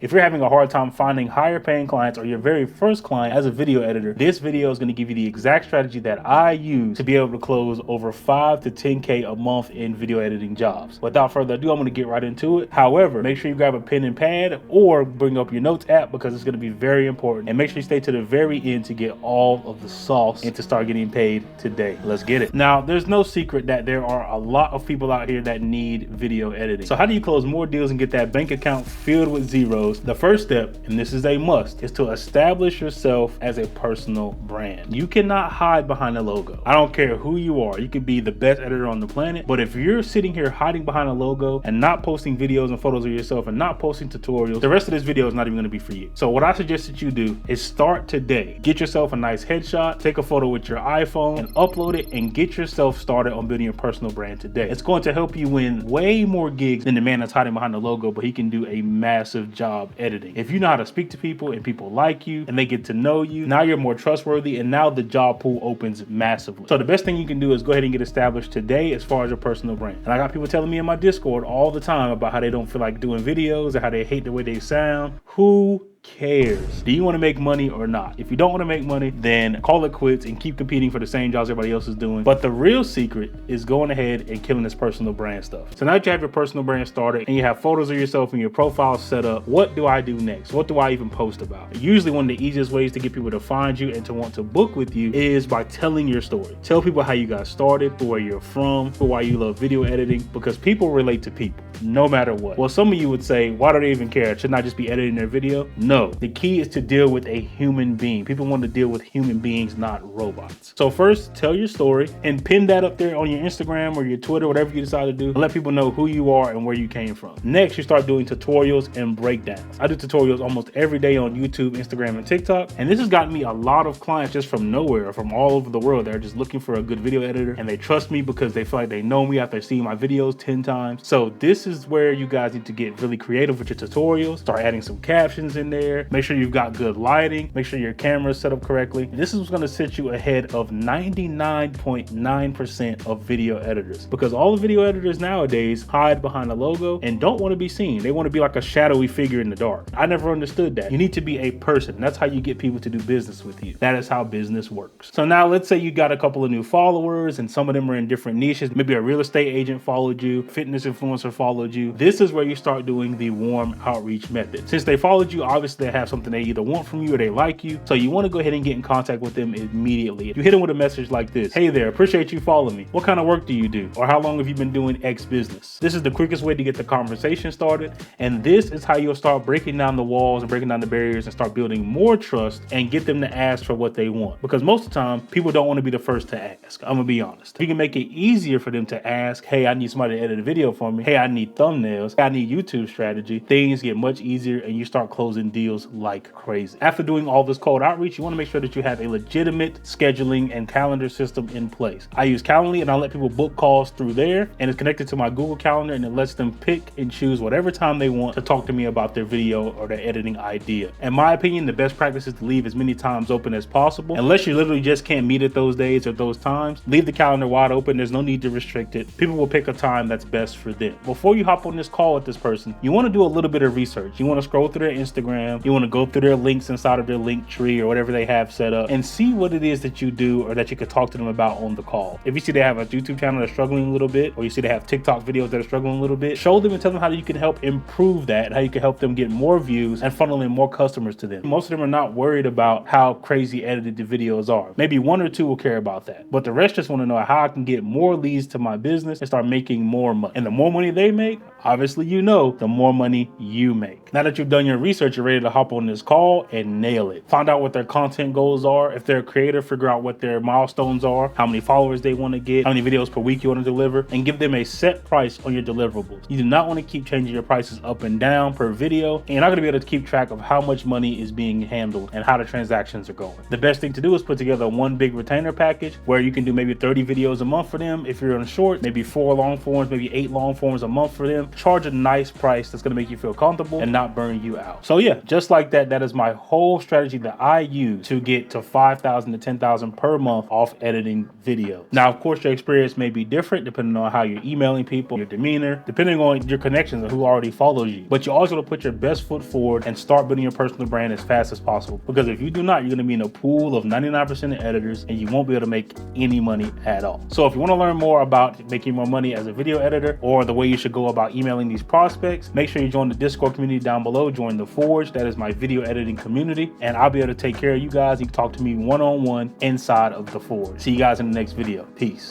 If you're having a hard time finding higher paying clients or your very first client as a video editor, this video is going to give you the exact strategy that I use to be able to close over 5 to 10K a month in video editing jobs. Without further ado, I'm going to get right into it. However, make sure you grab a pen and pad or bring up your notes app because it's going to be very important. And make sure you stay to the very end to get all of the sauce and to start getting paid today. Let's get it. Now, there's no secret that there are a lot of people out here that need video editing. So how do you close more deals and get that bank account filled with zeros? The first step, and this is a must, is to establish yourself as a personal brand. You cannot hide behind a logo. I don't care who you are. You could be the best editor on the planet, but if you're sitting here hiding behind a logo and not posting videos and photos of yourself and not posting tutorials, the rest of this video is not even going to be for you. So what I suggest that you do is start today. Get yourself a nice headshot, take a photo with your iPhone and upload it and get yourself started on building your personal brand today. It's going to help you win way more gigs than the man that's hiding behind the logo, but he can do a massive job editing. If you know how to speak to people and people like you and they get to know you, now you're more trustworthy and now the job pool opens massively. So the best thing you can do is go ahead and get established today as far as your personal brand. And I got people telling me in my Discord all the time about how they don't feel like doing videos or how they hate the way they sound. Who cares? Do you want to make money or not? If you don't want to make money, then call it quits and keep competing for the same jobs everybody else is doing. But the real secret is going ahead and killing this personal brand stuff. So now that you have your personal brand started and you have photos of yourself and your profile set up, what do I do next? What do I even post about? Usually one of the easiest ways to get people to find you and to want to book with you is by telling your story. Tell people how you got started, where you're from, why you love video editing, because people relate to people no matter what. Well, some of you would say, why do they even care? Shouldn't I just be editing their video? No, the key is to deal with a human being. People want to deal with human beings, not robots. So first, tell your story and pin that up there on your Instagram or your Twitter, whatever you decide to do, and let people know who you are and where you came from. Next, you start doing tutorials and breakdowns. I do tutorials almost every day on YouTube, Instagram, and TikTok, and this has gotten me a lot of clients just from nowhere, from all over the world. They're just looking for a good video editor, and they trust me because they feel like they know me after seeing my videos 10 times. So this is where you guys need to get really creative with your tutorials. Start adding some captions in there. Make sure you've got good lighting. Make sure your camera is set up correctly. This is going to set you ahead of 99.9% of video editors, because all the video editors nowadays hide behind a logo and don't want to be seen. They want to be like a shadowy figure in the dark. I never understood that. You need to be a person. That's how you get people to do business with you. That is how business works. So now let's say you got a couple of new followers and some of them are in different niches. Maybe a real estate agent followed you, fitness influencer followed you. This is where you start doing the warm outreach method. Since they followed you, obviously they have something they either want from you or they like you. So you want to go ahead and get in contact with them immediately. You hit them with a message like this: hey there, appreciate you following me. What kind of work do you do? Or how long have you been doing X business? This is the quickest way to get the conversation started. And this is how you'll start breaking down the walls and breaking down the barriers and start building more trust and get them to ask for what they want. Because most of the time, people don't want to be the first to ask. I'm gonna be honest. If you can make it easier for them to ask, hey, I need somebody to edit a video for me. Hey, I need thumbnails. Hey, I need YouTube strategy. Things get much easier and you start closing deals like crazy. After doing all this cold outreach, you want to make sure that you have a legitimate scheduling and calendar system in place. I use Calendly and I let people book calls through there, and it's connected to my Google Calendar, and it lets them pick and choose whatever time they want to talk to me about their video or their editing idea. In my opinion, the best practice is to leave as many times open as possible. Unless you literally just can't meet at those days or those times, leave the calendar wide open. There's no need to restrict it. People will pick a time that's best for them. Before you hop on this call with this person, you want to do a little bit of research. You want to scroll through their Instagram. You want to go through their links inside of their link tree or whatever they have set up and see what it is that you do or that you could talk to them about on the call. If you see they have a YouTube channel that's struggling a little bit, or you see they have TikTok videos that are struggling a little bit, show them and tell them how you can help improve that and how you can help them get more views and funnel in more customers to them. Most of them are not worried about how crazy edited the videos are. Maybe one or two will care about that, but the rest just want to know how I can get more leads to my business and start making more money. And the more money they make, obviously, you know, the more money you make. Now that you've done your research, you're ready to hop on this call and nail it. Find out what their content goals are. If they're a creator, figure out what their milestones are, how many followers they want to get, how many videos per week you want to deliver, and give them a set price on your deliverables. You do not want to keep changing your prices up and down per video, and you're not going to be able to keep track of how much money is being handled and how the transactions are going. The best thing to do is put together one big retainer package where you can do maybe 30 videos a month for them. If you're on short, maybe 4 long forms, maybe 8 long forms a month for them. Charge a nice price that's going to make you feel comfortable and not burn you out. So yeah, Just like that, that is my whole strategy that I use to get to 5,000 to 10,000 per month off editing video. Now, of course, your experience may be different depending on how you're emailing people, your demeanor, depending on your connections and who already follows you. But you always want to put your best foot forward and start building your personal brand as fast as possible. Because if you do not, you're going to be in a pool of 99% of editors and you won't be able to make any money at all. So if you want to learn more about making more money as a video editor or the way you should go about emailing these prospects, make sure you join the Discord community down below. Join the Forge. That is my video editing community. And I'll be able to take care of you guys. You can talk to me one-on-one inside of the Forge. See you guys in the next video. Peace.